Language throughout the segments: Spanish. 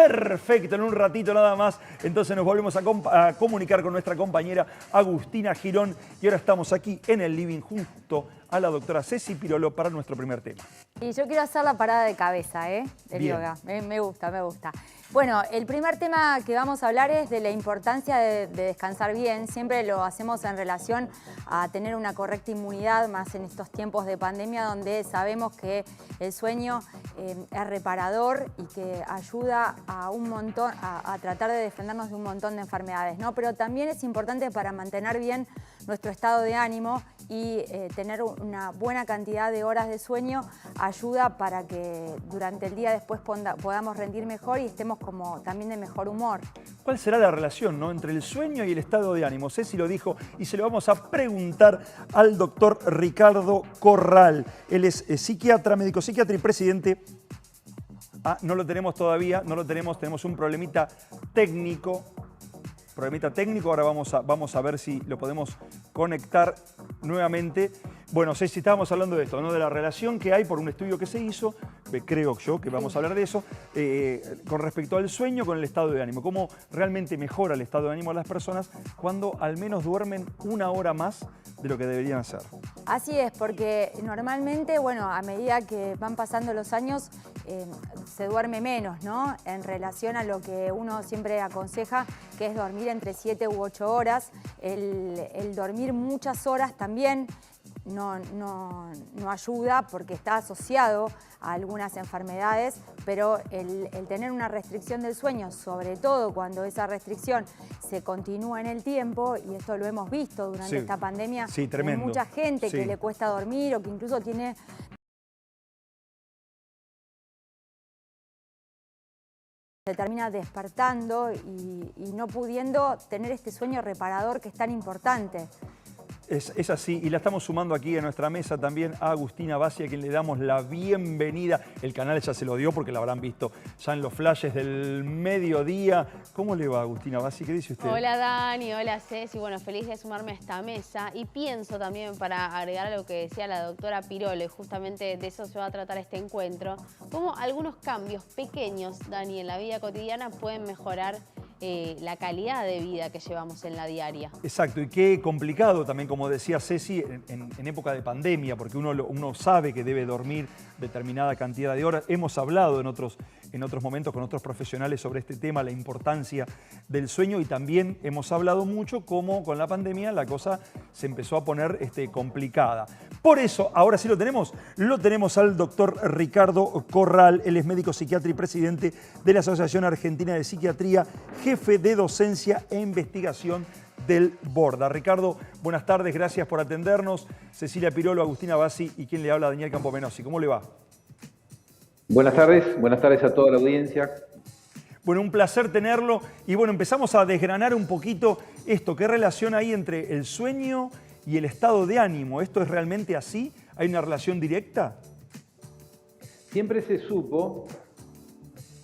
Perfecto, en un ratito nada más. Entonces nos volvemos a comunicar con nuestra compañera Agustina Girón. Y ahora estamos aquí en el living junto a la doctora Ceci Pirolo para nuestro primer tema. Y yo quiero hacer la parada de cabeza, del yoga. Me gusta, me gusta. Bueno, el primer tema que vamos a hablar es de la importancia de descansar bien. Siempre lo hacemos en relación a tener una correcta inmunidad, más en estos tiempos de pandemia donde sabemos que el sueño es reparador y que ayuda a un montón a tratar de defendernos de un montón de enfermedades, ¿no? Pero también es importante para mantener bien nuestro estado de ánimo y tener una buena cantidad de horas de sueño ayuda para que durante el día después podamos rendir mejor y estemos como también de mejor humor. ¿Cuál será la relación, ¿no?, entre el sueño y el estado de ánimo? Ceci lo dijo y se lo vamos a preguntar al doctor Ricardo Corral. Él es psiquiatra, médico psiquiatra y presidente. No lo tenemos todavía, no lo tenemos, tenemos un problemita técnico. Ahora vamos a ver si lo podemos conectar nuevamente. Bueno, Ceci, estábamos hablando de esto, ¿no?, de la relación que hay por un estudio que se hizo, creo yo que vamos a hablar de eso, con respecto al sueño con el estado de ánimo. Cómo realmente mejora el estado de ánimo de las personas cuando al menos duermen una hora más de lo que deberían hacer. Así es, porque normalmente, bueno, a medida que van pasando los años, se duerme menos, ¿no? En relación a lo que uno siempre aconseja, que es dormir entre 7 u 8 horas. El dormir muchas horas también no ayuda porque está asociado a algunas enfermedades, pero el tener una restricción del sueño, sobre todo cuando esa restricción se continúa en el tiempo, y esto lo hemos visto durante esta pandemia, hay mucha gente que le cuesta dormir o que incluso tiene... se termina despertando y no pudiendo tener este sueño reparador que es tan importante. Es así, y la estamos sumando aquí a nuestra mesa también a Agustina Bassi, a quien le damos la bienvenida. El canal ya se lo dio porque la habrán visto ya en los flashes del mediodía. ¿Cómo le va, Agustina Bassi? ¿Qué dice usted? Hola Dani, hola Ceci, bueno, feliz de sumarme a esta mesa y pienso también, para agregar a lo que decía la doctora Pirolo, y justamente de eso se va a tratar este encuentro, cómo algunos cambios pequeños, Dani, en la vida cotidiana pueden mejorar la calidad de vida que llevamos en la diaria. Exacto, y qué complicado también, como decía Ceci, en época de pandemia, porque uno sabe que debe dormir determinada cantidad de horas. Hemos hablado en otros momentos con otros profesionales sobre este tema, la importancia del sueño, y también hemos hablado mucho cómo con la pandemia la cosa se empezó a poner complicada. Por eso, ahora sí lo tenemos al doctor Ricardo Corral. Él es médico psiquiatra y presidente de la Asociación Argentina de Psiquiatría, jefe de docencia e investigación del Borda. Ricardo, buenas tardes, gracias por atendernos. Cecilia Pirolo, Agustina Bassi y quien le habla, Daniel Campomenosi. ¿Cómo le va? Buenas tardes a toda la audiencia. Bueno, un placer tenerlo. Y bueno, empezamos a desgranar un poquito esto. ¿Qué relación hay entre el sueño y el estado de ánimo? ¿Esto es realmente así? ¿Hay una relación directa? Siempre se supo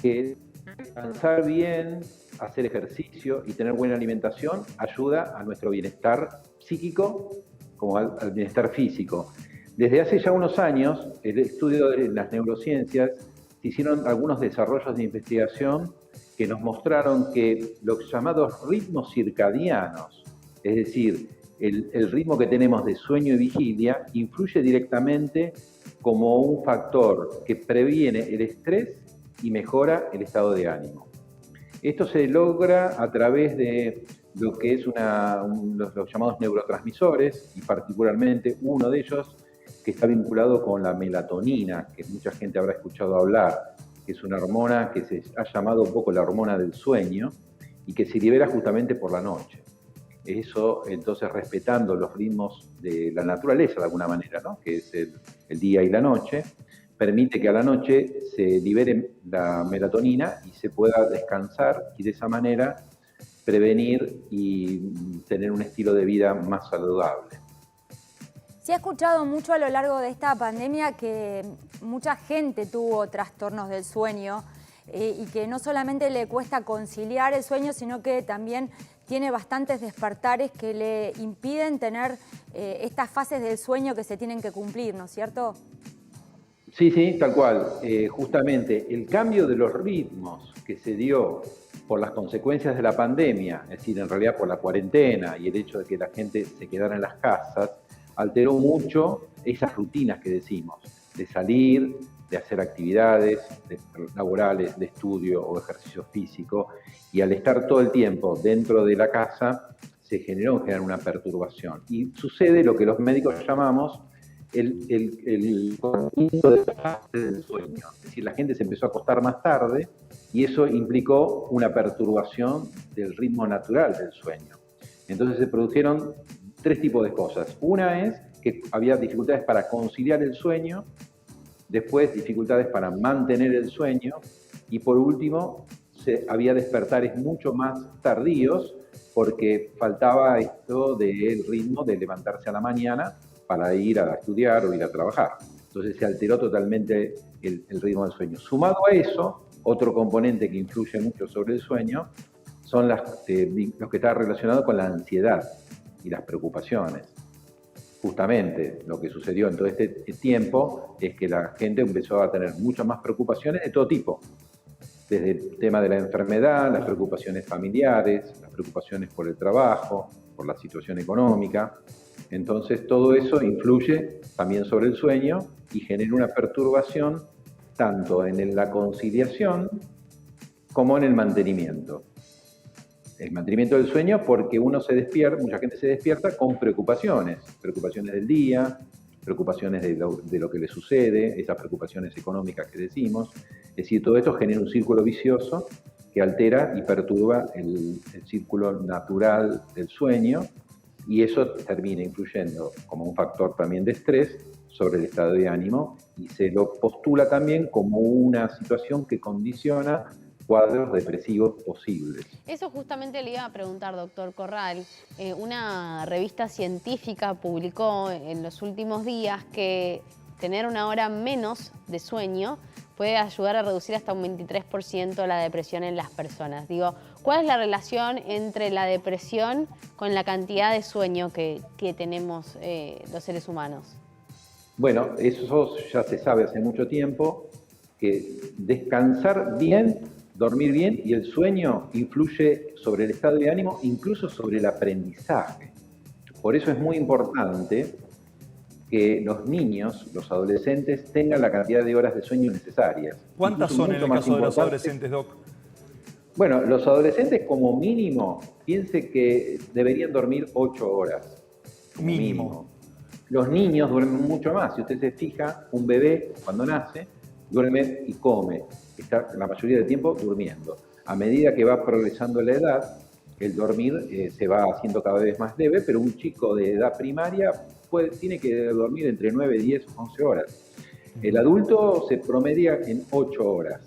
que descansar bien, hacer ejercicio y tener buena alimentación ayuda a nuestro bienestar psíquico como al bienestar físico. Desde hace ya unos años, el estudio de las neurociencias, se hicieron algunos desarrollos de investigación que nos mostraron que los llamados ritmos circadianos, es decir, el ritmo que tenemos de sueño y vigilia, influye directamente como un factor que previene el estrés y mejora el estado de ánimo. Esto se logra a través de lo que es los llamados neurotransmisores, y particularmente uno de ellos que está vinculado con la melatonina, que mucha gente habrá escuchado hablar, que es una hormona que se ha llamado un poco la hormona del sueño y que se libera justamente por la noche. Eso, entonces, respetando los ritmos de la naturaleza de alguna manera, ¿no?, que es el día y la noche, permite que a la noche se libere la melatonina y se pueda descansar y de esa manera prevenir y tener un estilo de vida más saludable. Se ha escuchado mucho a lo largo de esta pandemia que mucha gente tuvo trastornos del sueño y que no solamente le cuesta conciliar el sueño, sino que también tiene bastantes despertares que le impiden tener estas fases del sueño que se tienen que cumplir, ¿no es cierto? Sí, tal cual. Justamente el cambio de los ritmos que se dio por las consecuencias de la pandemia, es decir, en realidad por la cuarentena y el hecho de que la gente se quedara en las casas, alteró mucho esas rutinas que decimos, de salir, de hacer actividades laborales, de estudio o ejercicio físico, y al estar todo el tiempo dentro de la casa, se generó una perturbación. Y sucede lo que los médicos llamamos el contenido de la fase del sueño. Es decir, la gente se empezó a acostar más tarde y eso implicó una perturbación del ritmo natural del sueño. Entonces se produjeron tres tipos de cosas. Una es que había dificultades para conciliar el sueño, después dificultades para mantener el sueño y por último había despertares mucho más tardíos porque faltaba esto del ritmo de levantarse a la mañana para ir a estudiar o ir a trabajar. Entonces se alteró totalmente el ritmo del sueño. Sumado a eso, otro componente que influye mucho sobre el sueño son los que están relacionados con la ansiedad y las preocupaciones. Justamente lo que sucedió en todo este tiempo es que la gente empezó a tener muchas más preocupaciones de todo tipo, desde el tema de la enfermedad, las preocupaciones familiares, las preocupaciones por el trabajo, por la situación económica. Entonces todo eso influye también sobre el sueño y genera una perturbación tanto en la conciliación como en el mantenimiento. El mantenimiento del sueño porque mucha gente se despierta con preocupaciones del día, preocupaciones de lo que le sucede, esas preocupaciones económicas que decimos. Es decir, todo esto genera un círculo vicioso que altera y perturba el círculo natural del sueño y eso termina influyendo como un factor también de estrés sobre el estado de ánimo y se lo postula también como una situación que condiciona cuadros depresivos posibles. Eso justamente le iba a preguntar, doctor Corral. Una revista científica publicó en los últimos días que tener una hora menos de sueño puede ayudar a reducir hasta un 23% la depresión en las personas. Digo, ¿cuál es la relación entre la depresión con la cantidad de sueño que tenemos los seres humanos? Bueno, eso ya se sabe hace mucho tiempo, que descansar bien, dormir bien y el sueño influye sobre el estado de ánimo, incluso sobre el aprendizaje. Por eso es muy importante que los niños, los adolescentes, tengan la cantidad de horas de sueño necesarias. ¿Cuántas son en el caso de los adolescentes, Doc? Bueno, los adolescentes como mínimo, piense que deberían dormir 8 horas. Mínimo. Los niños duermen mucho más. Si usted se fija, un bebé cuando nace, duerme y come. Está la mayoría del tiempo durmiendo. A medida que va progresando la edad, el dormir se va haciendo cada vez más leve, pero un chico de edad primaria tiene que dormir entre 9, 10 o 11 horas. El adulto se promedia en 8 horas.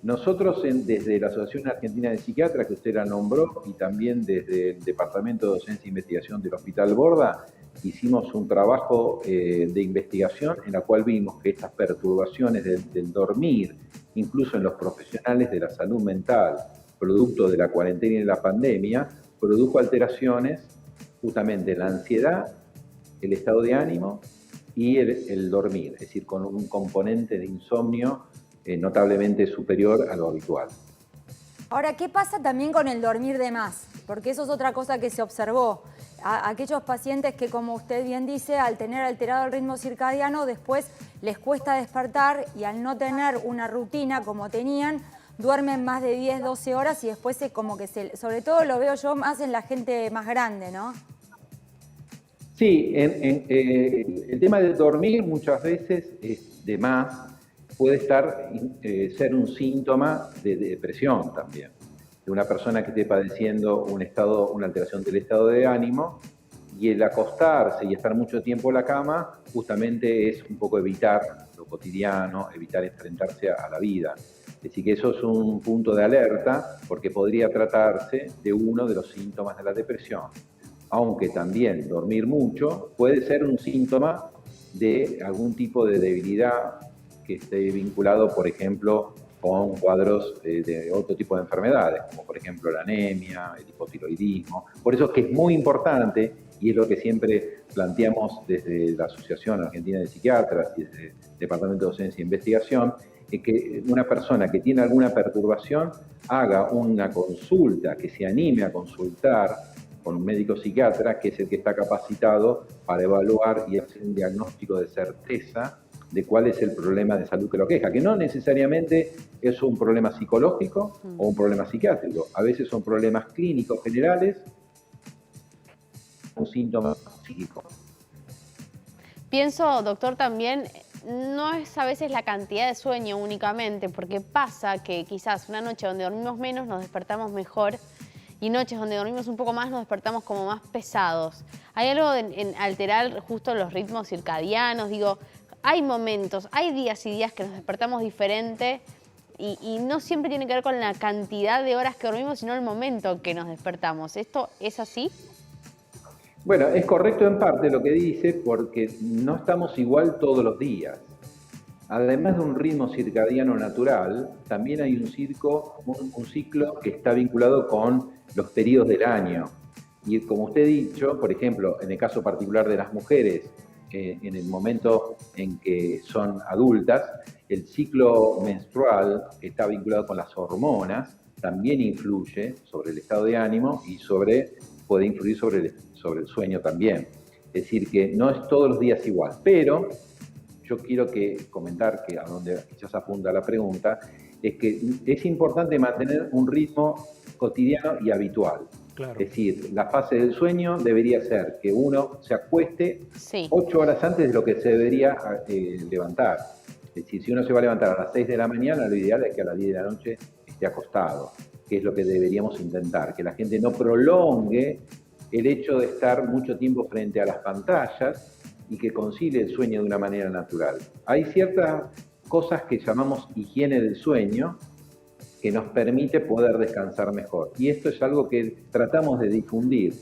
Nosotros desde la Asociación Argentina de Psiquiatras, que usted la nombró, y también desde el Departamento de Docencia e Investigación del Hospital Borda, hicimos un trabajo de investigación en la cual vimos que estas perturbaciones del dormir, incluso en los profesionales de la salud mental, producto de la cuarentena y de la pandemia, produjo alteraciones justamente en la ansiedad, el estado de ánimo y el dormir, es decir, con un componente de insomnio notablemente superior a lo habitual. Ahora, ¿qué pasa también con el dormir de más? Porque eso es otra cosa que se observó. Aquellos pacientes que, como usted bien dice, al tener alterado el ritmo circadiano, después les cuesta despertar y al no tener una rutina como tenían, duermen más de 10, 12 horas y después sobre todo lo veo yo más en la gente más grande, ¿no? Sí, el tema del dormir muchas veces de más puede ser un síntoma de depresión también, de una persona que esté padeciendo una alteración del estado de ánimo, y el acostarse y estar mucho tiempo en la cama justamente es un poco evitar lo cotidiano, evitar enfrentarse a la vida. Es decir, que eso es un punto de alerta porque podría tratarse de uno de los síntomas de la depresión. Aunque también dormir mucho puede ser un síntoma de algún tipo de debilidad que esté vinculado, por ejemplo, con cuadros de otro tipo de enfermedades, como por ejemplo la anemia, el hipotiroidismo. Por eso es que es muy importante, y es lo que siempre planteamos desde la Asociación Argentina de Psiquiatras y desde el Departamento de Docencia e Investigación, que una persona que tiene alguna perturbación haga una consulta, que se anime a consultar con un médico psiquiatra, que es el que está capacitado para evaluar y hacer un diagnóstico de certeza de cuál es el problema de salud que lo aqueja, que no necesariamente es un problema psicológico o un problema psiquiátrico, a veces son problemas clínicos generales, un síntoma psíquico. Pienso, doctor, también, no es a veces la cantidad de sueño únicamente, porque pasa que quizás una noche donde dormimos menos nos despertamos mejor y noches donde dormimos un poco más nos despertamos como más pesados. ¿Hay algo en alterar justo los ritmos circadianos? Digo, hay momentos, hay días y días que nos despertamos diferente y no siempre tiene que ver con la cantidad de horas que dormimos, sino el momento que nos despertamos. ¿Esto es así? Bueno, es correcto en parte lo que dice, porque no estamos igual todos los días. Además de un ritmo circadiano natural, también hay un ciclo que está vinculado con los periodos del año. Y como usted ha dicho, por ejemplo, en el caso particular de las mujeres, en el momento en que son adultas, el ciclo menstrual está vinculado con las hormonas, también influye sobre el estado de ánimo y puede influir sobre el sueño también. Es decir, que no es todos los días igual, pero yo quiero comentar que a donde quizás apunta la pregunta, es que es importante mantener un ritmo cotidiano y habitual. Claro. Es decir, la fase del sueño debería ser que uno se acueste 8 horas antes de lo que se debería levantar. Es decir, si uno se va a levantar a las 6 de la mañana, lo ideal es que a las 10 de la noche esté acostado, que es lo que deberíamos intentar, que la gente no prolongue el hecho de estar mucho tiempo frente a las pantallas y que concilie el sueño de una manera natural. Hay ciertas cosas que llamamos higiene del sueño, que nos permite poder descansar mejor. Y esto es algo que tratamos de difundir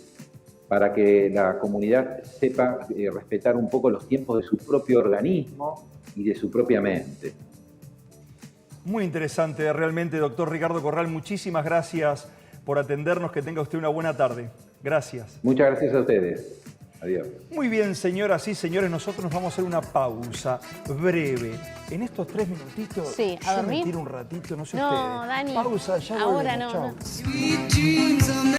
para que la comunidad sepa respetar un poco los tiempos de su propio organismo y de su propia mente. Muy interesante, realmente, doctor Ricardo Corral. Muchísimas gracias por atendernos. Que tenga usted una buena tarde. Gracias. Muchas gracias a ustedes. Adiós. Muy bien, señoras y señores, nosotros nos vamos a hacer una pausa breve. En estos 3 minutitos, sí, ¿a dormir? Me tiro un ratito, no sé no, ustedes. Dani, Pausa, ya ahora volvemos. no. Chau.